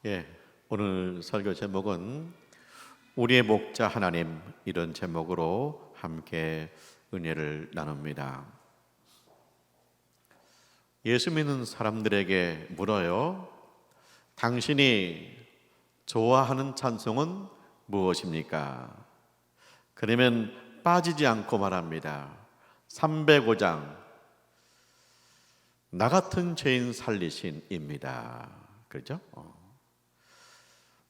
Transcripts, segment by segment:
예, 오늘 설교 제목은 우리의 목자 하나님, 이런 제목으로 함께 은혜를 나눕니다. 예수 믿는 사람들에게 물어요. 당신이 좋아하는 찬송은 무엇입니까? 그러면 빠지지 않고 말합니다. 305장 나 같은 죄인 살리신입니다. 그렇죠?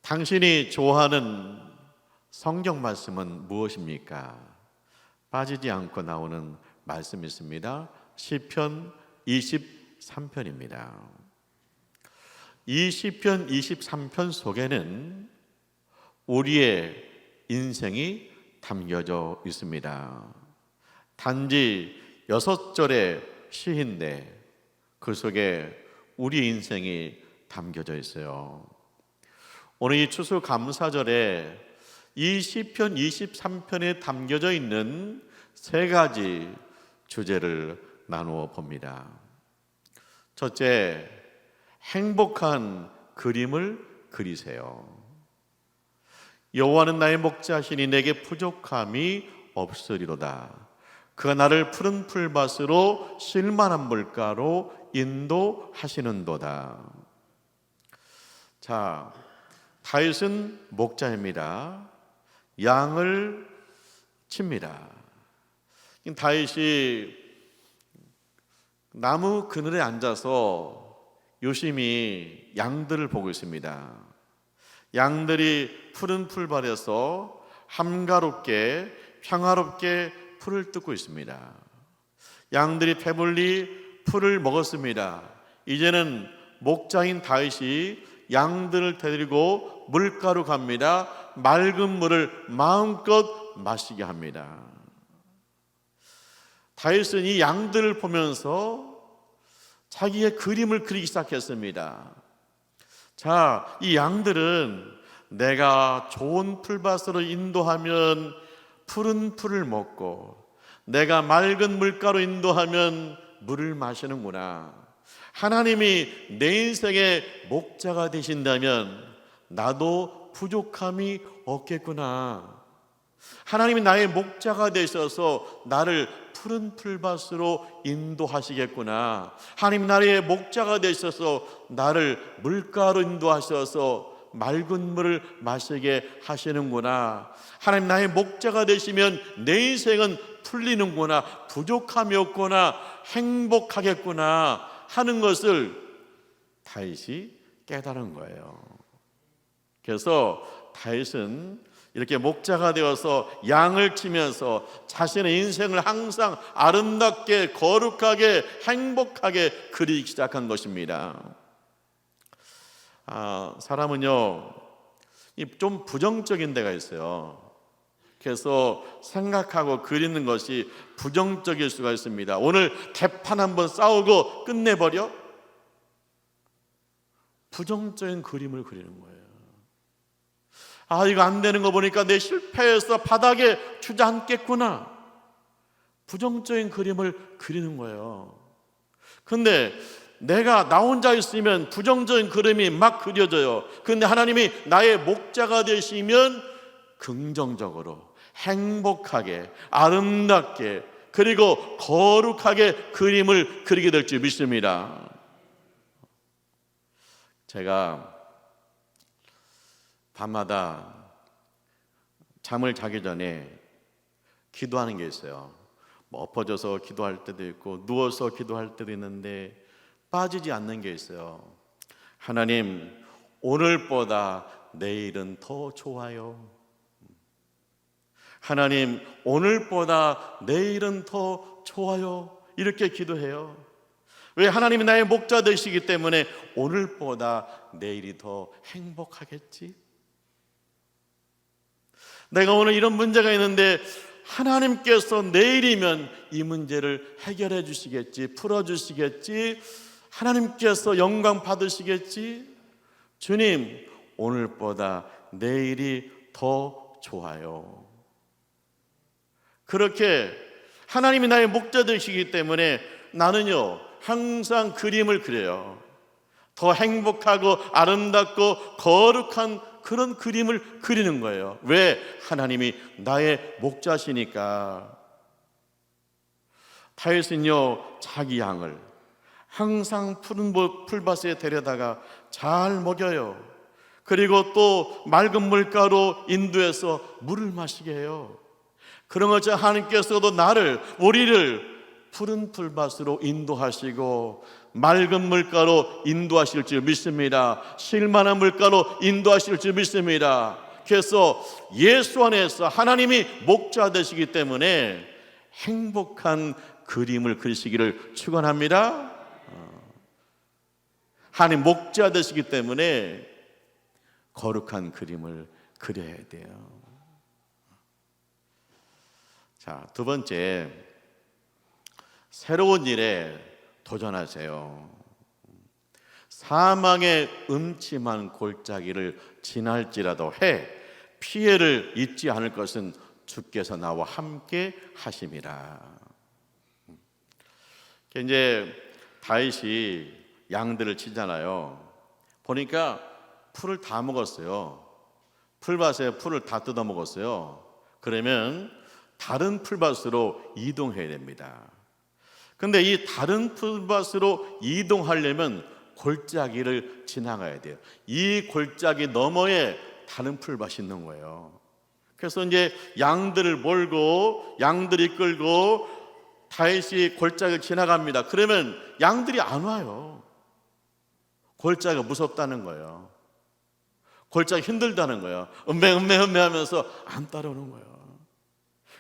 당신이 좋아하는 성경 말씀은 무엇입니까? 빠지지 않고 나오는 말씀이 있습니다. 시편 23편입니다. 이 시편 23편 속에는 우리의 인생이 담겨져 있습니다. 단지 6절의 시인데 그 속에 우리 인생이 담겨져 있어요. 오늘 이 추수감사절에 이 시편 23편에 담겨져 있는 세 가지 주제를 나누어 봅니다. 첫째, 행복한 그림을 그리세요. 여호와는 나의 목자시니 내게 부족함이 없으리로다. 그가 나를 푸른 풀밭으로 쉴만한 물가로 인도하시는도다. 자, 다윗은 목자입니다. 양을 칩니다. 다윗이 나무 그늘에 앉아서 유심히 양들을 보고 있습니다. 양들이 푸른 풀밭에서 한가롭게 평화롭게 풀을 뜯고 있습니다. 양들이 배불리 풀을 먹었습니다. 이제는 목자인 다윗이 양들을 데리고 물가로 갑니다. 맑은 물을 마음껏 마시게 합니다. 다윗은 이 양들을 보면서 자기의 그림을 그리기 시작했습니다. 자, 이 양들은 내가 좋은 풀밭으로 인도하면 푸른 풀을 먹고 내가 맑은 물가로 인도하면 물을 마시는구나. 하나님이 내 인생의 목자가 되신다면 나도 부족함이 없겠구나. 하나님이 나의 목자가 되셔서 나를 푸른 풀밭으로 인도하시겠구나. 하나님 나의 목자가 되셔서 나를 물가로 인도하셔서 맑은 물을 마시게 하시는구나. 하나님 나의 목자가 되시면 내 인생은 풀리는구나. 부족함이 없구나. 행복하겠구나 하는 것을 다윗이 깨달은 거예요. 그래서 다윗은 이렇게 목자가 되어서 양을 치면서 자신의 인생을 항상 아름답게 거룩하게 행복하게 그리기 시작한 것입니다. 사람은요 좀 부정적인 데가 있어요. 그래서 생각하고 그리는 것이 부정적일 수가 있습니다. 오늘 개판 한번 싸우고 끝내버려? 부정적인 그림을 그리는 거예요. 이거 안 되는 거 보니까 내 실패해서 바닥에 주저앉겠구나. 부정적인 그림을 그리는 거예요. 근데 내가 나 혼자 있으면 부정적인 그림이 막 그려져요. 근데 하나님이 나의 목자가 되시면 긍정적으로 행복하게 아름답게 그리고 거룩하게 그림을 그리게 될 줄 믿습니다. 제가 밤마다 잠을 자기 전에 기도하는 게 있어요. 엎어져서 기도할 때도 있고 누워서 기도할 때도 있는데 빠지지 않는 게 있어요. 하나님, 오늘보다 내일은 더 좋아요. 하나님, 오늘보다 내일은 더 좋아요. 이렇게 기도해요. 왜? 하나님이 나의 목자 되시기 때문에 오늘보다 내일이 더 행복하겠지? 내가 오늘 이런 문제가 있는데 하나님께서 내일이면 이 문제를 해결해 주시겠지, 풀어 주시겠지, 하나님께서 영광 받으시겠지. 주님, 오늘보다 내일이 더 좋아요. 그렇게 하나님이 나의 목자 되시기 때문에 나는요 항상 그림을 그려요. 더 행복하고 아름답고 거룩한 그런 그림을 그리는 거예요. 왜? 하나님이 나의 목자시니까. 다윗은요, 자기 양을 항상 푸른 풀밭에 데려다가 잘 먹여요. 그리고 또 맑은 물가로 인도해서 물을 마시게 해요. 그런 것처럼 하나님께서도 우리를 푸른 풀밭으로 인도하시고 맑은 물가로 인도하실 줄 믿습니다. 쉴만한 물가로 인도하실 줄 믿습니다. 그래서 예수 안에서 하나님이 목자 되시기 때문에 행복한 그림을 그리시기를 축원합니다. 하나님 목자 되시기 때문에 거룩한 그림을 그려야 돼요. 자, 두 번째, 새로운 일에 도전하세요. 사망의 음침한 골짜기를 지날지라도 피해를 입지 않을 것은 주께서 나와 함께 하심이라. 이제 다윗이 양들을 치잖아요. 보니까 풀을 다 먹었어요. 풀밭에 풀을 다 뜯어 먹었어요. 그러면 다른 풀밭으로 이동해야 됩니다. 근데 이 다른 풀밭으로 이동하려면 골짜기를 지나가야 돼요. 이 골짜기 너머에 다른 풀밭이 있는 거예요. 그래서 이제 양들을 몰고 양들이 끌고 다윗이 골짜기를 지나갑니다. 그러면 양들이 안 와요. 골짜기가 무섭다는 거예요. 골짜기 힘들다는 거예요. 음메 하면서 안 따라오는 거예요.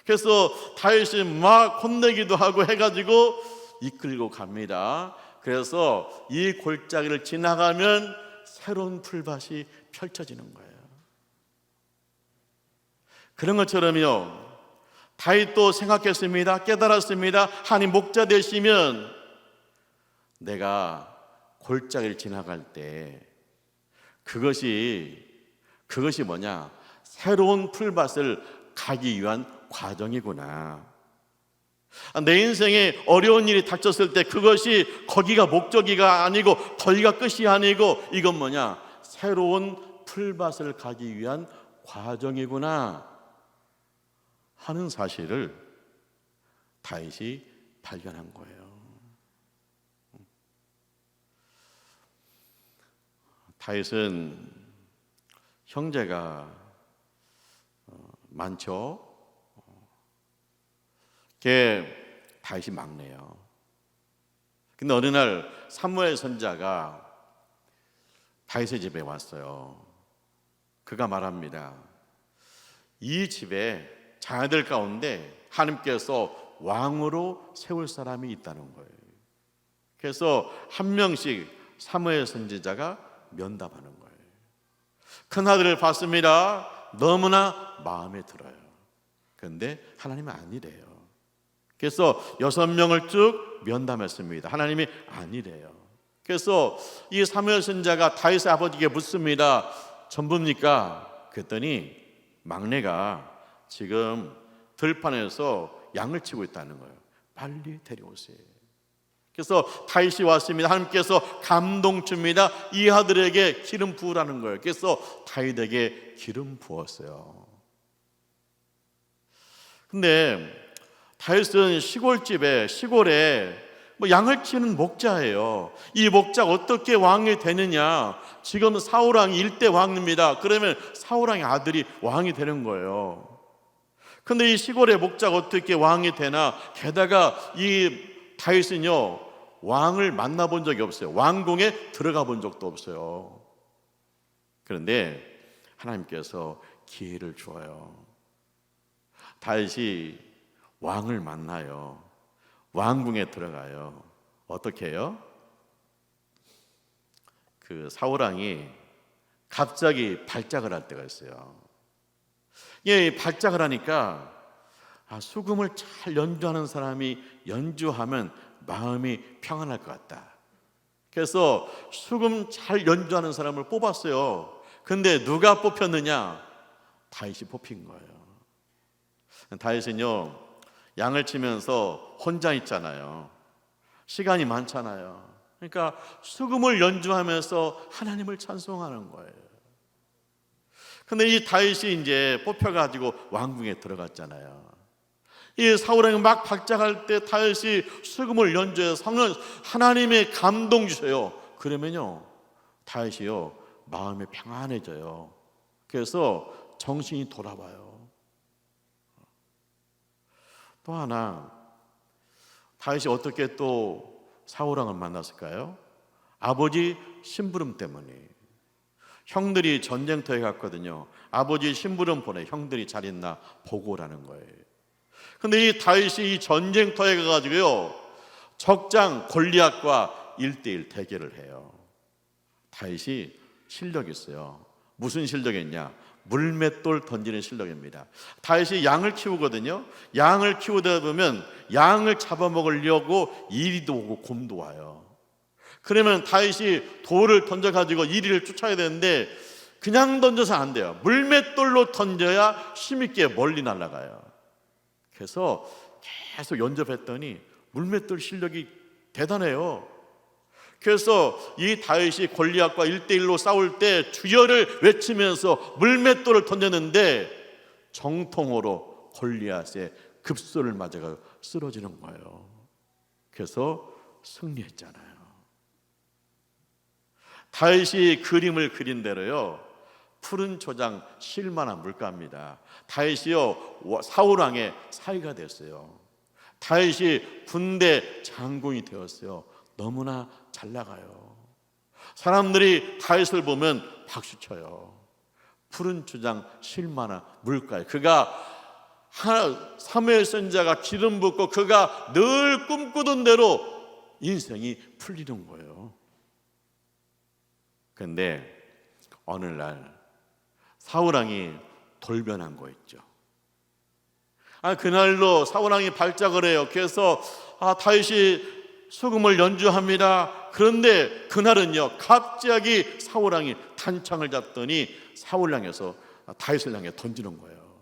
그래서 다윗이 막 혼내기도 하고 해가지고 이끌고 갑니다. 그래서 이 골짜기를 지나가면 새로운 풀밭이 펼쳐지는 거예요. 그런 것처럼요, 다윗도 생각했습니다. 깨달았습니다. 하나님 목자 되시면 내가 골짜기를 지나갈 때 그것이 뭐냐? 새로운 풀밭을 가기 위한 과정이구나. 내 인생에 어려운 일이 닥쳤을 때 그것이 거기가 목적이가 아니고 거기가 끝이 아니고 이건 뭐냐? 새로운 풀밭을 가기 위한 과정이구나 하는 사실을 다윗이 발견한 거예요. 다윗은 형제가 많죠. 다윗이 막내예요. 근데 어느 날 사무엘 선지자가 다윗의 집에 왔어요. 그가 말합니다. 이 집에 자녀들 가운데 하나님께서 왕으로 세울 사람이 있다는 거예요. 그래서 한 명씩 사무엘 선지자가 면담하는 거예요. 큰아들을 봤습니다. 너무나 마음에 들어요. 그런데 하나님은 아니래요. 그래서 6명을 쭉 면담했습니다. 하나님이 아니래요. 그래서 이 사무엘 선지자가 다윗의 아버지에게 묻습니다. 전부입니까? 그랬더니 막내가 지금 들판에서 양을 치고 있다는 거예요. 빨리 데려오세요. 그래서 다윗이 왔습니다. 하나님께서 감동 줍니다. 이 아들에게 기름 부으라는 거예요. 그래서 다윗에게 기름 부었어요. 근데 다윗은 시골에 양을 치는 목자예요. 이 목자가 어떻게 왕이 되느냐? 지금 사울왕이 1대 왕입니다. 그러면 사울왕의 아들이 왕이 되는 거예요. 근데 이 시골의 목자가 어떻게 왕이 되나? 게다가 이 다윗은요, 왕을 만나본 적이 없어요. 왕궁에 들어가 본 적도 없어요. 그런데 하나님께서 기회를 주어요. 다윗이 왕을 만나요. 왕궁에 들어가요. 어떻게 해요? 그 사울왕이 갑자기 발작을 할 때가 있어요. 예, 발작을 하니까 수금을 잘 연주하는 사람이 연주하면 마음이 평안할 것 같다. 그래서 수금 잘 연주하는 사람을 뽑았어요. 근데 누가 뽑혔느냐? 다윗이 뽑힌 거예요. 다윗은요, 양을 치면서 혼자 있잖아요. 시간이 많잖아요. 그러니까 수금을 연주하면서 하나님을 찬송하는 거예요. 근데 이 다윗이 이제 뽑혀가지고 왕궁에 들어갔잖아요. 이 사울왕이 막 박작할 때 다윗이 수금을 연주해서 하나님의 감동 주셔요. 그러면요, 다윗이요 마음이 평안해져요. 그래서 정신이 돌아와요. 또 하나, 다윗이 어떻게 또 사울왕을 만났을까요? 아버지 심부름 때문에. 형들이 전쟁터에 갔거든요. 아버지 심부름 보내, 형들이 잘 있나 보고 오라는 거예요. 근데 이 다윗이 이 전쟁터에 가가지고요 적장 골리앗과 1대1 대결을 해요. 다윗이 실력이 있어요. 무슨 실력이었냐? 물맷돌 던지는 실력입니다. 다윗이 양을 키우거든요. 양을 키우다 보면 양을 잡아먹으려고 이리도 오고 곰도 와요. 그러면 다윗이 돌을 던져가지고 이리를 쫓아야 되는데 그냥 던져서 안 돼요. 물맷돌로 던져야 힘있게 멀리 날아가요. 그래서 계속 연접했더니 물맷돌 실력이 대단해요. 그래서 이 다윗이 골리앗과 1대1로 싸울 때 주여를 외치면서 물맷돌을 던졌는데 정통으로 골리앗의 급소를 맞아가 쓰러지는 거예요. 그래서 승리했잖아요. 다윗이 그림을 그린 대로요 푸른 초장 쉴만한 물가입니다. 다윗이요 사울왕의 사위가 됐어요. 다윗이 군대 장군이 되었어요. 너무나 잘 나가요. 사람들이 다윗을 보면 박수 쳐요. 푸른 초장 쉴만한 물가에 그가 사무엘 선지자가 기름 붓고 그가 늘 꿈꾸던 대로 인생이 풀리는 거예요. 그런데 어느 날 사울왕이 돌변한 거 있죠. 그날로 사울왕이 발작을 해요. 그래서 다윗이 수금을 연주합니다. 그런데 그날은요 갑자기 사울왕이 탄창을 잡더니 사울왕에서 다윗을 향해 던지는 거예요.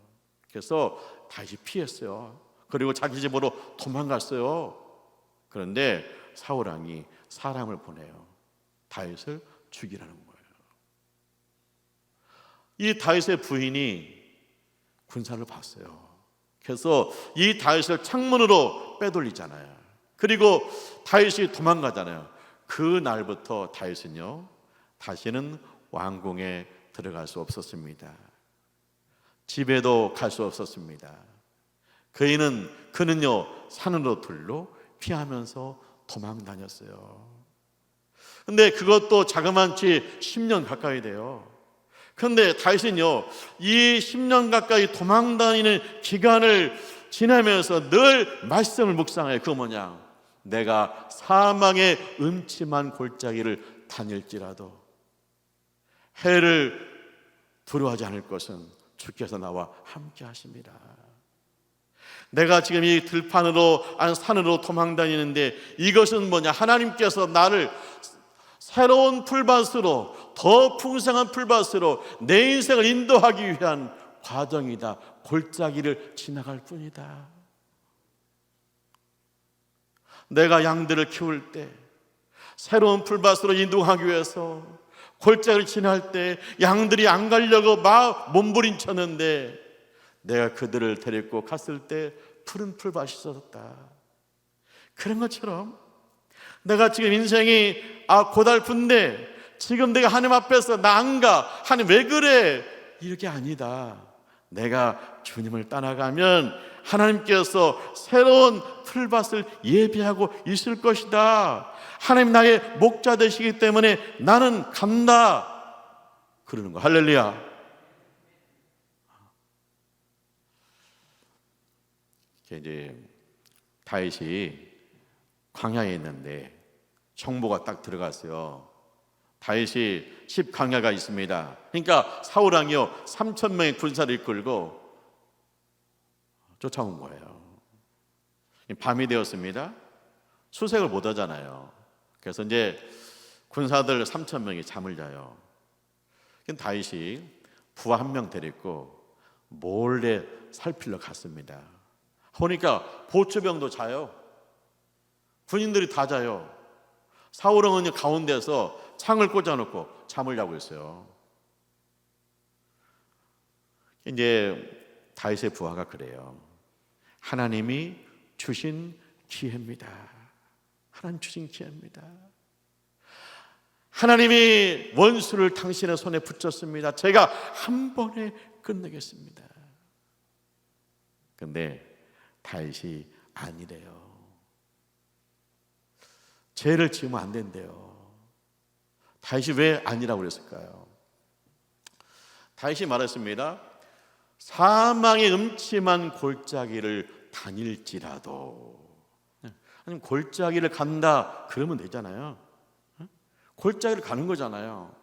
그래서 다윗이 피했어요. 그리고 자기 집으로 도망갔어요. 그런데 사울왕이 사람을 보내요. 다윗을 죽이라는 거예요. 이 다윗의 부인이 군사를 봤어요. 그래서 이 다윗을 창문으로 빼돌리잖아요. 그리고 다윗이 도망가잖아요. 그 날부터 다윗은요 다시는 왕궁에 들어갈 수 없었습니다. 집에도 갈 수 없었습니다. 그는요 산으로 들로 피하면서 도망 다녔어요. 근데 그것도 자그만치 10년 가까이 돼요. 그런데 다윗은요 이 10년 가까이 도망 다니는 기간을 지나면서 늘 말씀을 묵상해요. 그거 뭐냐? 내가 사망의 음침한 골짜기를 다닐지라도 해를 두려워하지 않을 것은 주께서 나와 함께 하십니다. 내가 지금 이 들판으로 산으로 도망 다니는데 이것은 뭐냐? 하나님께서 나를 새로운 풀밭으로 더 풍성한 풀밭으로 내 인생을 인도하기 위한 과정이다. 골짜기를 지나갈 뿐이다. 내가 양들을 키울 때 새로운 풀밭으로 인도하기 위해서 골짜기를 지날 때 양들이 안 가려고 막 몸부림쳤는데 내가 그들을 데리고 갔을 때 푸른 풀밭이 있었다. 그런 것처럼 내가 지금 인생이 고달픈데 지금 내가 하나님 앞에서 나 안 가. 하나님 왜 그래? 이렇게 아니다. 내가 주님을 따라가면 하나님께서 새로운 풀밭을 예비하고 있을 것이다. 하나님 나의 목자 되시기 때문에 나는 간다. 그러는 거. 할렐루야. 이제 다윗이 광야에 있는데 정보가 딱 들어갔어요. 다윗이 10광야가 있습니다. 그러니까 사울왕이요 3,000명의 군사를 이끌고 쫓아온 거예요. 밤이 되었습니다. 수색을 못 하잖아요. 그래서 이제 군사들 3,000명이 잠을 자요. 다윗이 부하 한 명 데리고 몰래 살피러 갔습니다. 보니까 보초병도 자요. 군인들이 다 자요. 사울왕은 가운데서 창을 꽂아놓고 잠을 자고 있어요. 이제 다윗의 부하가 그래요. 하나님이 주신 기회입니다. 하나님 주신 기회입니다. 하나님이 원수를 당신의 손에 붙였습니다. 제가 한 번에 끝내겠습니다. 근데 다윗이 아니래요. 죄를 지으면 안 된대요. 다윗이 왜 아니라고 그랬을까요? 다윗이 말했습니다. 사망의 음침한 골짜기를 다닐지라도, 아니면 골짜기를 간다 그러면 되잖아요. 골짜기를 가는 거잖아요.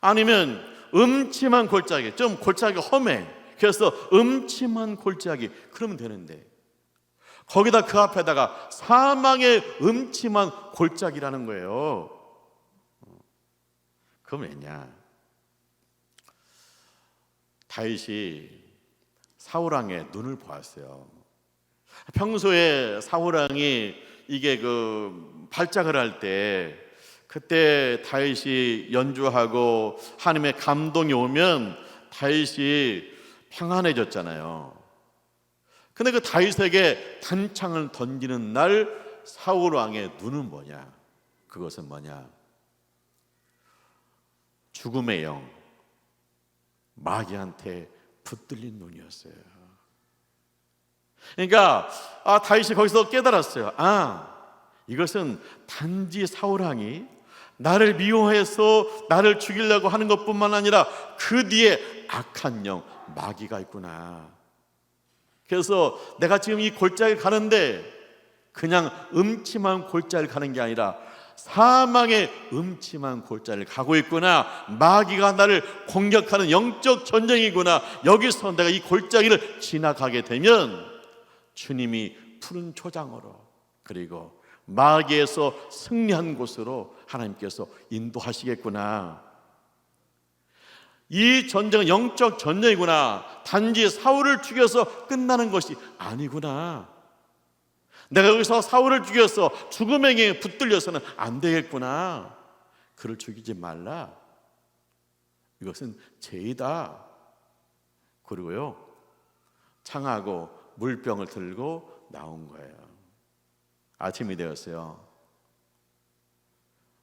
아니면 음침한 골짜기, 좀 골짜기가 험해, 그래서 음침한 골짜기 그러면 되는데, 거기다 그 앞에다가 사망의 음침한 골짜기라는 거예요. 그럼 왜냐? 다윗이 사울왕의 눈을 보았어요. 평소에 사울왕이 이게 발작을 할 때, 그때 다윗이 연주하고 하나님의 감동이 오면 다윗이 평안해졌잖아요. 근데 그 다윗에게 단창을 던지는 날 사울왕의 눈은 뭐냐? 그것은 뭐냐? 죽음의 영, 마귀한테 붙들린 눈이었어요. 그러니까 다윗이 거기서 깨달았어요. 이것은 단지 사울왕이 나를 미워해서 나를 죽이려고 하는 것뿐만 아니라 그 뒤에 악한 영, 마귀가 있구나. 그래서 내가 지금 이 골짜기를 가는데 그냥 음침한 골짜기를 가는 게 아니라 사망의 음침한 골짜기를 가고 있구나. 마귀가 나를 공격하는 영적 전쟁이구나. 여기서 내가 이 골짜기를 지나가게 되면 주님이 푸른 초장으로, 그리고 마귀에서 승리한 곳으로 하나님께서 인도하시겠구나. 이 전쟁은 영적 전쟁이구나. 단지 사울을 죽여서 끝나는 것이 아니구나. 내가 여기서 사울을 죽여서 죽음에게 붙들려서는 안 되겠구나. 그를 죽이지 말라. 이것은 죄이다. 그리고요, 창하고 물병을 들고 나온 거예요. 아침이 되었어요.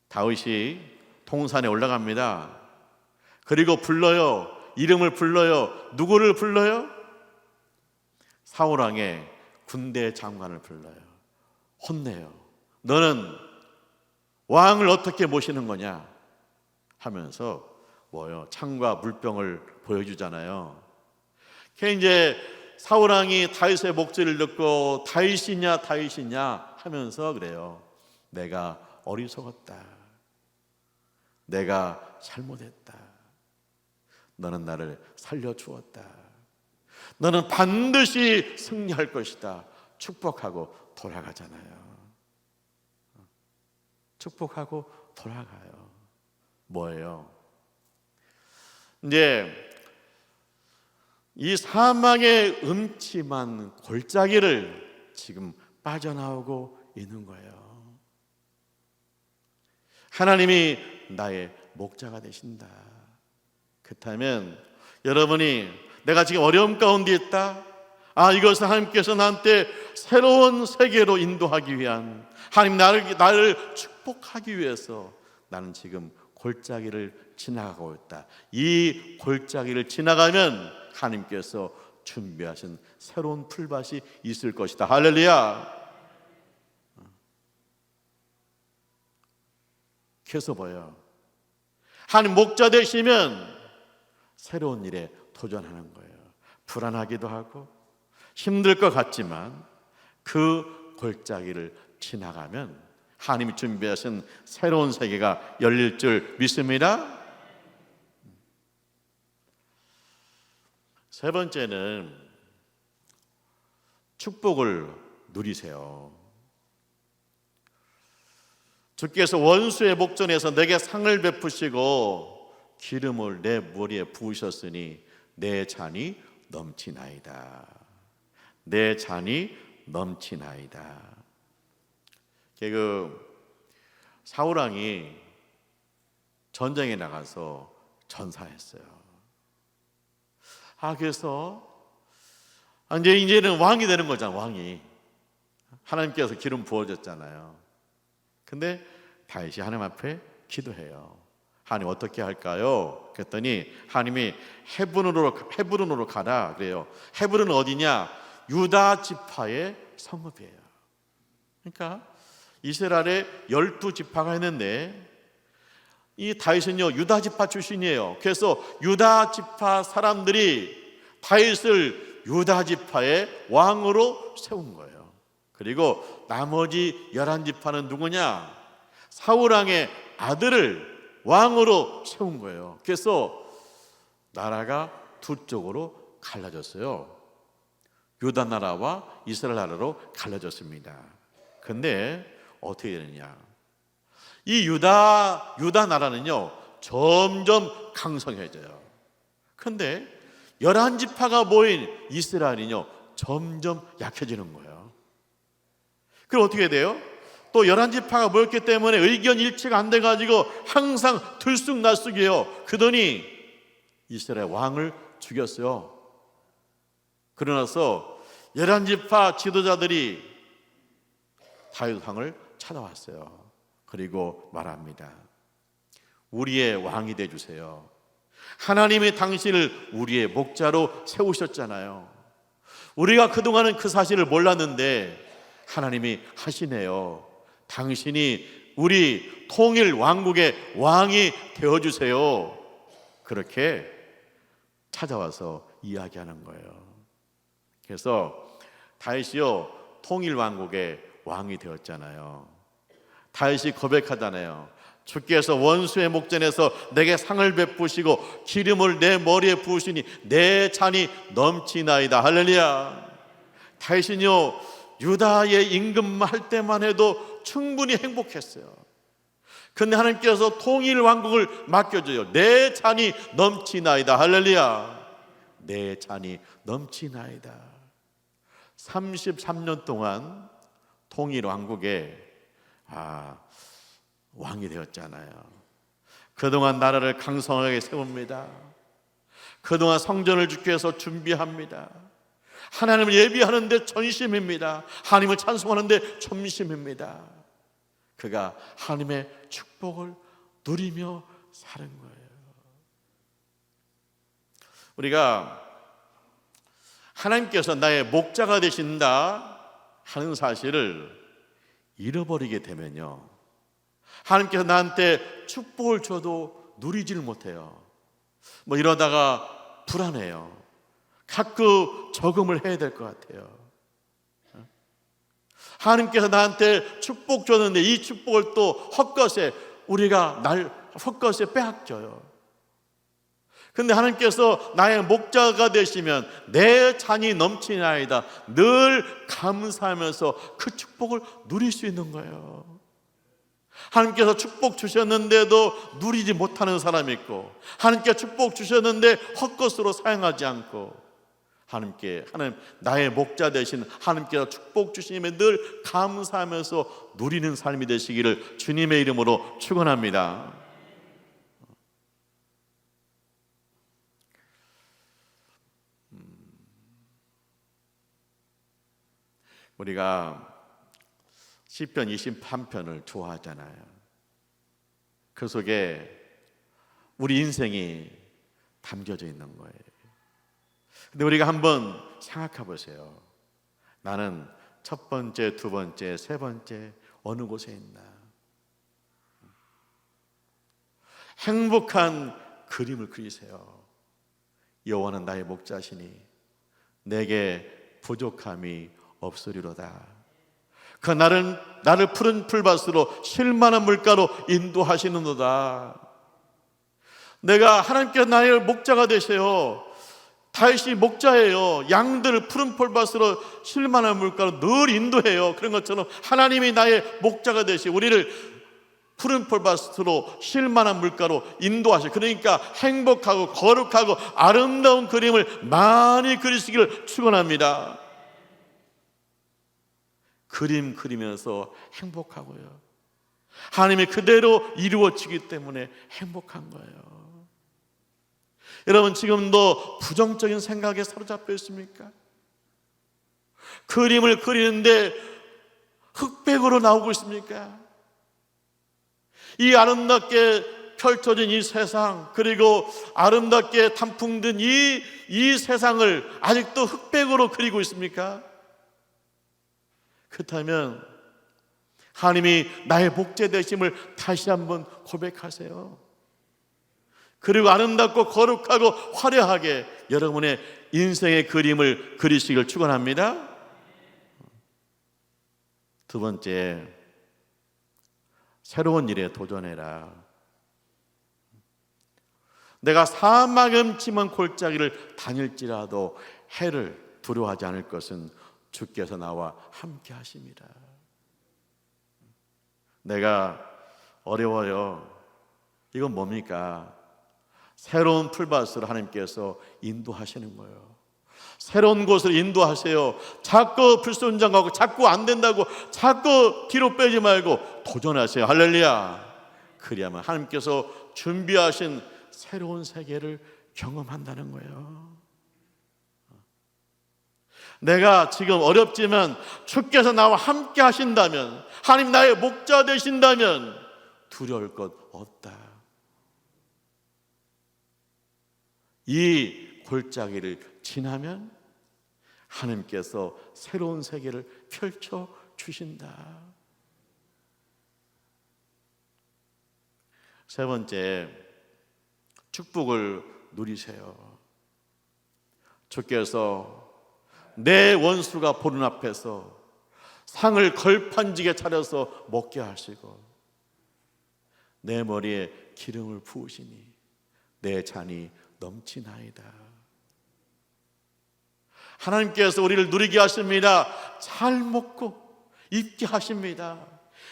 다윗이 동산에 올라갑니다. 그리고 불러요. 이름을 불러요. 누구를 불러요? 사울왕의 군대 장관을 불러요. 혼내요. 너는 왕을 어떻게 모시는 거냐 하면서 창과 물병을 보여주잖아요. 이제 사울왕이 다윗의 목소리를 듣고 다윗이냐 다윗이냐 하면서 그래요. 내가 어리석었다. 내가 잘못했다. 너는 나를 살려주었다. 너는 반드시 승리할 것이다. 축복하고 돌아가잖아요. 축복하고 돌아가요. 뭐예요? 이제 이 사망의 음침한 골짜기를 지금 빠져나오고 있는 거예요. 하나님이 나의 목자가 되신다. 그렇다면 여러분이 내가 지금 어려움 가운데 있다. 이것은 하나님께서 나한테 새로운 세계로 인도하기 위한, 하나님 나를 축복하기 위해서 나는 지금 골짜기를 지나가고 있다. 이 골짜기를 지나가면 하나님께서 준비하신 새로운 풀밭이 있을 것이다. 할렐루야. 그래서 뭐예요? 하나님 목자 되시면 새로운 일에 도전하는 거예요. 불안하기도 하고 힘들 것 같지만 그 골짜기를 지나가면 하나님이 준비하신 새로운 세계가 열릴 줄 믿습니다. 세 번째는 축복을 누리세요. 주께서 원수의 목전에서 내게 상을 베푸시고 기름을 내 머리에 부으셨으니 내 잔이 넘치나이다. 내 잔이 넘치나이다. 사울 왕이 전쟁에 나가서 전사했어요. 그래서 이제는 왕이 되는 거잖아. 왕이 하나님께서 기름 부어줬잖아요. 근데 다윗이 하나님 앞에 기도해요. 하나님 어떻게 할까요? 그랬더니 하나님이 헤브론으로 가라 그래요. 헤브론은 어디냐? 유다 지파의 성읍이에요. 그러니까 이스라엘에 12지파가 있는데 이 다윗은요 유다 지파 출신이에요. 그래서 유다 지파 사람들이 다윗을 유다 지파의 왕으로 세운 거예요. 그리고 나머지 11지파는 누구냐? 사울 왕의 아들을 왕으로 세운 거예요. 그래서 나라가 두 쪽으로 갈라졌어요. 유다 나라와 이스라엘 나라로 갈라졌습니다. 근데 어떻게 되느냐? 이 유다 나라는요 점점 강성해져요. 근데 11지파가 모인 이스라엘은요 점점 약해지는 거예요. 그럼 어떻게 돼요? 또 11지파가 모였기 때문에 의견 일치가 안 돼가지고 항상 들쑥날쑥이에요. 그러더니 이스라엘 왕을 죽였어요. 그러나서 11지파 지도자들이 다윗 왕을 찾아왔어요. 그리고 말합니다. 우리의 왕이 되어주세요. 하나님이 당신을 우리의 목자로 세우셨잖아요. 우리가 그동안은 그 사실을 몰랐는데 하나님이 하시네요. 당신이 우리 통일 왕국의 왕이 되어주세요. 그렇게 찾아와서 이야기하는 거예요. 그래서 다윗이요 통일 왕국의 왕이 되었잖아요. 다윗이 고백하잖아요. 주께서 원수의 목전에서 내게 상을 베푸시고 기름을 내 머리에 부으시니 내 잔이 넘치나이다. 할렐루야. 다윗은요 유다의 임금할 때만 해도 충분히 행복했어요. 근데 하나님께서 통일 왕국을 맡겨줘요. 내 잔이 넘치나이다. 할렐루야. 내 잔이 넘치나이다. 33년 동안 통일 왕국의 왕이 되었잖아요. 그동안 나라를 강성하게 세웁니다. 그동안 성전을 짓기 위해서 준비합니다. 하나님을 예비하는데 전심입니다. 하나님을 찬송하는데 전심입니다. 그가 하나님의 축복을 누리며 사는 거예요. 우리가 하나님께서 나의 목자가 되신다 하는 사실을 잃어버리게 되면요 하나님께서 나한테 축복을 줘도 누리지를 못해요. 이러다가 불안해요. 가끔 저금을 해야 될 것 같아요. 하나님께서 나한테 축복 줬는데 이 축복을 또 헛것에 우리가 헛것에 빼앗겨요. 근데 하나님께서 나의 목자가 되시면 내 잔이 넘치나이다. 늘 감사하면서 그 축복을 누릴 수 있는 거예요. 하나님께서 축복 주셨는데도 누리지 못하는 사람이 있고 하나님께서 축복 주셨는데 헛것으로 사용하지 않고 하나님 나의 목자 되신 하나님께서 축복 주시님에 늘 감사하면서 누리는 삶이 되시기를 주님의 이름으로 축원합니다. 우리가 시편 23편을 좋아하잖아요. 그 속에 우리 인생이 담겨져 있는 거예요. 근데 우리가 한번 생각해 보세요. 나는 첫 번째, 두 번째, 세 번째 어느 곳에 있나? 행복한 그림을 그리세요. 여호와는 나의 목자시니 내게 부족함이 없으리로다. 그 나를 푸른 풀밭으로 쉴만한 물가로 인도하시는도다. 내가 하나님께서 나의 목자가 되세요. 다윗이 목자예요. 양들을 푸른 풀밭으로 쉴만한 물가로 늘 인도해요. 그런 것처럼 하나님이 나의 목자가 되시 우리를 푸른 풀밭으로 쉴만한 물가로 인도하셔. 그러니까 행복하고 거룩하고 아름다운 그림을 많이 그리시기를 축원합니다. 그림 그리면서 행복하고요. 하나님이 그대로 이루어지기 때문에 행복한 거예요. 여러분, 지금도 부정적인 생각에 사로잡혀 있습니까? 그림을 그리는데 흑백으로 나오고 있습니까? 이 아름답게 펼쳐진 이 세상, 그리고 아름답게 단풍든 이 세상을 아직도 흑백으로 그리고 있습니까? 그렇다면 하나님이 나의 목자 되심을 다시 한번 고백하세요. 그리고 아름답고 거룩하고 화려하게 여러분의 인생의 그림을 그리시길 축원합니다. 두 번째, 새로운 일에 도전해라. 내가 사막음 치면 골짜기를 다닐지라도 해를 두려워하지 않을 것은 주께서 나와 함께 하심이라. 내가 어려워요. 이건 뭡니까? 새로운 풀밭으로 하나님께서 인도하시는 거예요. 새로운 곳을 인도하세요. 자꾸 불순종하고 자꾸 안 된다고 자꾸 뒤로 빼지 말고 도전하세요. 할렐루야. 그래야만 하나님께서 준비하신 새로운 세계를 경험한다는 거예요. 내가 지금 어렵지만 주께서 나와 함께 하신다면, 하나님 나의 목자 되신다면 두려울 것 없다. 이 골짜기를 지나면 하나님께서 새로운 세계를 펼쳐 주신다. 세 번째, 축복을 누리세요. 주께서 내 원수가 보는 앞에서 상을 걸판지게 차려서 먹게 하시고 내 머리에 기름을 부으시니 내 잔이 넘치나이다. 하나님께서 우리를 누리게 하십니다. 잘 먹고 입게 하십니다.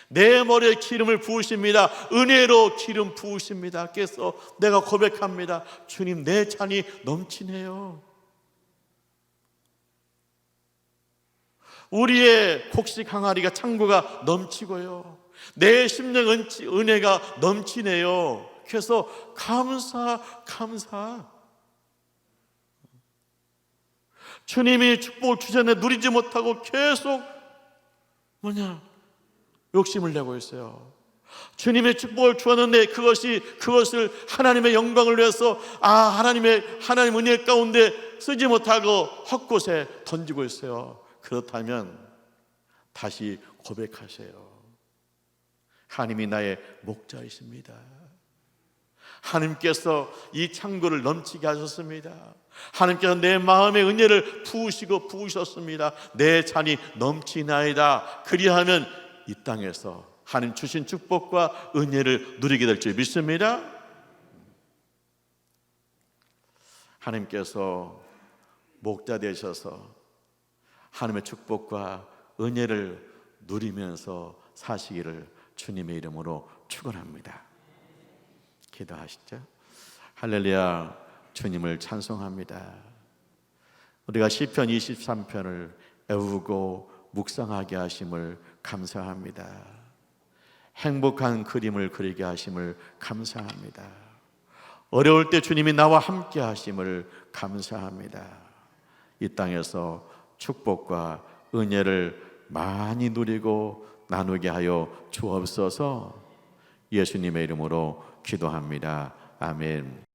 내 머리에 기름을 부으십니다. 은혜로 기름 부으십니다. 그래서 내가 고백합니다. 주님, 내 잔이 넘치네요. 우리의 곡식 항아리가 창고가 넘치고요, 내 심령 은혜가 넘치네요. 그래서 감사. 주님이 축복을 주셨는데 누리지 못하고 계속 욕심을 내고 있어요. 주님의 축복을 주었는데 그것을 하나님의 영광을 위해서 하나님 은혜 가운데 쓰지 못하고 헛곳에 던지고 있어요. 그렇다면 다시 고백하세요. 하나님이 나의 목자이십니다. 하나님께서 이 창고를 넘치게 하셨습니다. 하나님께서 내 마음의 은혜를 부으셨습니다. 내 잔이 넘치나이다. 그리하면 이 땅에서 하나님 주신 축복과 은혜를 누리게 될 줄 믿습니다. 하나님께서 목자 되셔서 하나님의 축복과 은혜를 누리면서 사시기를 주님의 이름으로 축원합니다. 기도하시죠. 할렐루야. 주님을 찬송합니다. 우리가 시편 23편을 애우고 묵상하게 하심을 감사합니다. 행복한 그림을 그리게 하심을 감사합니다. 어려울 때 주님이 나와 함께 하심을 감사합니다. 이 땅에서 축복과 은혜를 많이 누리고 나누게 하여 주옵소서. 예수님의 이름으로 기도합니다. 아멘.